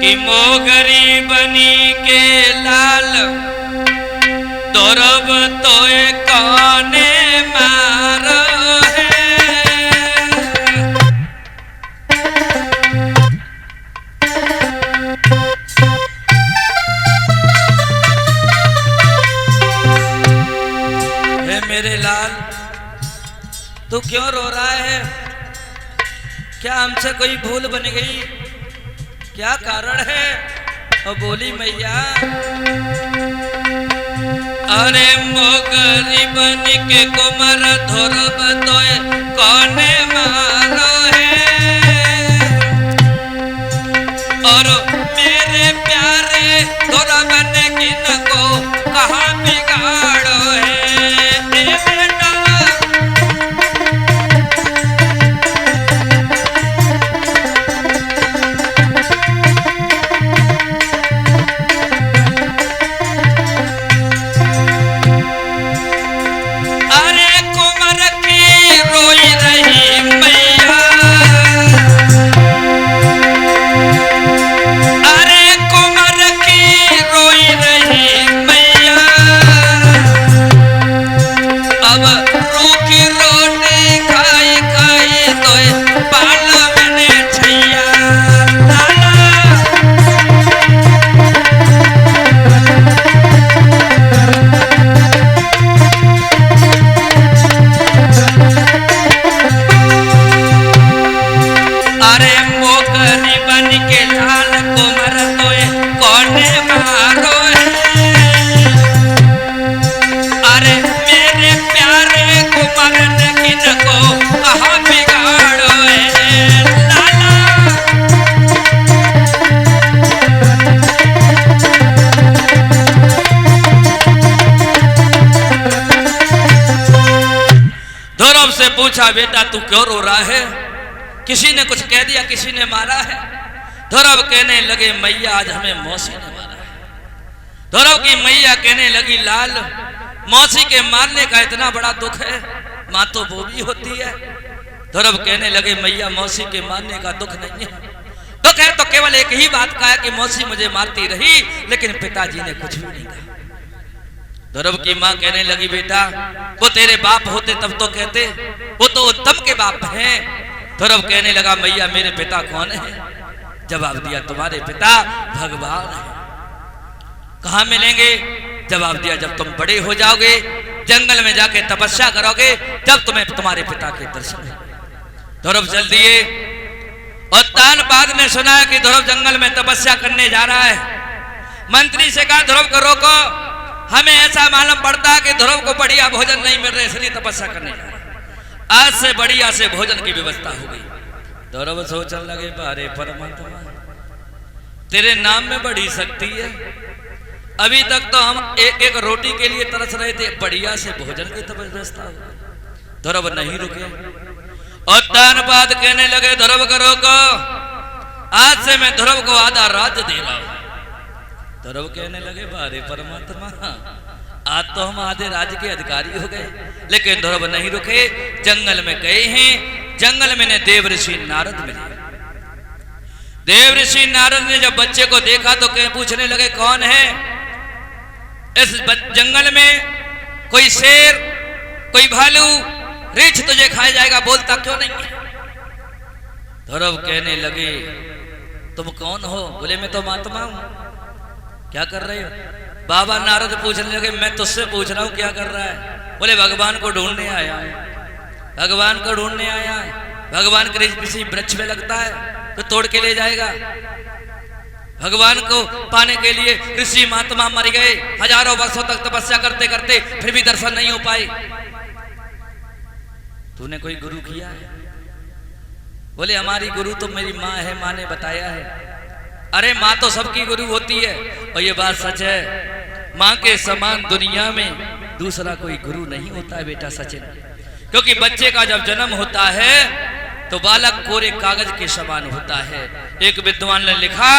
कि मोगरी बनी के लाल दौरब तोए कौने मारो है। हे मेरे लाल, तू क्यों रो रहा है? क्या हमसे कोई भूल बन गई? क्या कारण है? और बोली मैया, अरे मोगरी बन के कुमार धोरब तोए कौने मारो है। और मेरे प्यारे धोरब ने किनको कहाँ बिगाड़ो है। पूछा, बेटा तू क्यों रो रहा है? किसी ने कुछ कह दिया, किसी ने मारा है? धौरव कहने लगे, मैया आज हमें मौसी ने मारा है। धौरव की मैया कहने लगी, लाल मौसी के मारने का इतना बड़ा दुख है? माँ तो वो भी होती है। धौरव कहने लगे, मैया मौसी के मारने का दुख नहीं है। दुख है तो केवल एक ही बात का है कि मौसी मुझे मारती रही, लेकिन पिताजी ने कुछ भी नहीं कहा। धौरव की माँ कहने लगी, बेटा वो तेरे बाप होते तब तो कहते, वो तो उत्तम के बाप हैं। धौरव कहने लगा, मैया मेरे पिता कौन है? जवाब दिया, तुम्हारे पिता भगवान है। कहाँ मिलेंगे? जवाब दिया, जब तुम बड़े हो जाओगे, जंगल में जाके तपस्या करोगे, जब तुम्हें तुम्हारे पिता के दर्शन है। धौरव चल दिए और तानबाद ने सुना कि धौरव जंगल में तपस्या करने जा रहा है। मंत्री से कहा, धौरव को रोको, हमें ऐसा मालूम पड़ता है कि धौरव को बढ़िया भोजन नहीं मिल रहा, इसलिए तपस्या करने जा रहा है। आज से बढ़िया से भोजन की व्यवस्था हो गई। धौरव सोचने लगे, अरे परमात्मा तेरे नाम में बड़ी शक्ति है। अभी तक तो हम एक एक रोटी के लिए तरस रहे थे, बढ़िया से भोजन की व्यवस्था हो गई। धौरव नहीं रुके और तानबाद कहने लगे, धौरव को रोको, आज से मैं धौरव को आधा राज्य दे रहा हूं। धौरव कहने लगे, अरे परमात्मा आज तो हम आधे राज्य के अधिकारी हो गए। लेकिन धौरव नहीं रुके, जंगल में गए हैं। जंगल में ने देव ऋषि नारद मिले। देव ऋषि नारद ने जब बच्चे को देखा तो पूछने लगे, कौन है इस जंगल में? कोई शेर, कोई भालू, रीछ तुझे खा जाएगा, बोलता क्यों नहीं है? धौरव कहने लगे, तुम कौन हो? बोले, मैं तो महात्मा हूं। क्या कर रहे हो? बाबा नारद पूछने लगे, मैं तुझसे पूछ रहा हूं क्या कर रहा है? बोले, भगवान को ढूंढने आया है। भगवान को ढूंढने आया है। भगवान किसी वृक्ष में लगता है तो तोड़ के ले जाएगा। भगवान को पाने के लिए ऋषि महात्मा मर गए, हजारों वर्षों तक तपस्या करते करते, फिर भी दर्शन नहीं हो पाए। तूने कोई गुरु किया है? बोले, हमारी गुरु तो मेरी माँ है, माँ ने बताया है। अरे माँ तो सबकी गुरु होती है, और ये बात सच है। माँ के समान दुनिया में दूसरा कोई गुरु नहीं होता है बेटा सचिन। क्योंकि बच्चे का जब जन्म होता है तो बालक कोरे कागज के समान होता है। एक विद्वान ने लिखा,